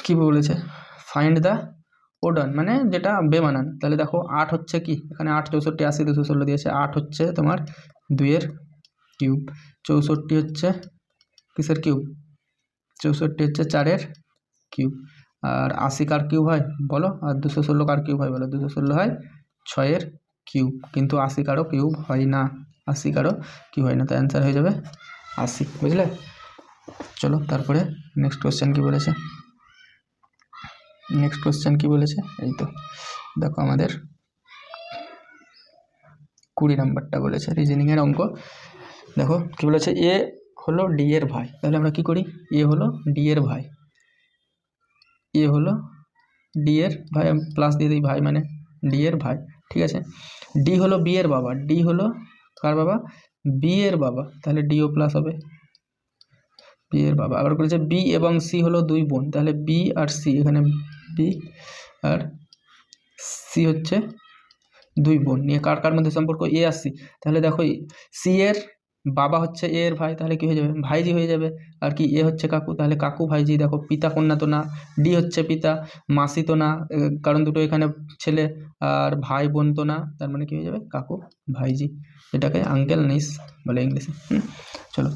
কি বলেছে, find the odd one মানে যেটা বেমানান। তাহলে দেখো 8 হচ্ছে কি, এখানে 8 64 80 216 দিয়েছে। 8 হচ্ছে তোমার 2-এর কিউব, 64 হচ্ছে কিসের কিউব, 64 হচ্ছে 4-এর কিউব, আর 80 কার কিউব হয় বলো, আর 216 কার কিউব হয় বলো, 216 হয় 6-এর কিউব, কিন্তু 80 কারও কিউব হয় না, 80 কারও কিউব হয় না, তো অ্যান্সার হয়ে যাবে 80। বুঝলে? চলো তারপরে নেক্সট কোশ্চেন কি বলেছে, নেক্সট কোশ্চেন কি বলেছে, এই তো দেখো আমাদের 20 নাম্বারটা বলেছে রিজনিংয়ের অঙ্ক। দেখো কি বলেছে, এ হলো ডি এর ভাই। তাহলে আমরা কি করি, এ হলো ডি এর ভাই, এ হলো ডি এর ভাই, আমি প্লাস দিয়ে দিই, ভাই মানে ডি এর ভাই, ঠিক আছে। ডি হলো বি এর বাবা, ডি হলো কার বাবা, বি এর বাবা, তাহলে ডিও প্লাস হবে, বি এর বাবা। আবার বলেছে বি এবং সি হলো 2 বোন, তাহলে বি আর সি, এখানে বি আর সি হচ্ছে 2 বোন, নিয়ে কার কার মধ্যে সম্পর্ক, এ আর সি। তাহলে দেখো সি এর বাবা হচ্ছে এ এর ভাই, তাহলে কি হয়ে যাবে, ভাইজি হয়ে যাবে। আর কি এ হচ্ছে কাকু, তাহলে কাকু ভাইজি। দেখো পিতা কন্যা তো না, ডি হচ্ছে পিতা, মাসি তো না, কারণ দুটো এখানে ছেলে, আর ভাই বোন তো না, তার মানে কি হয়ে যাবে কাকু ভাইজি, এটাকে আঙ্কেল নিস বলে ইংলিশে। চলো।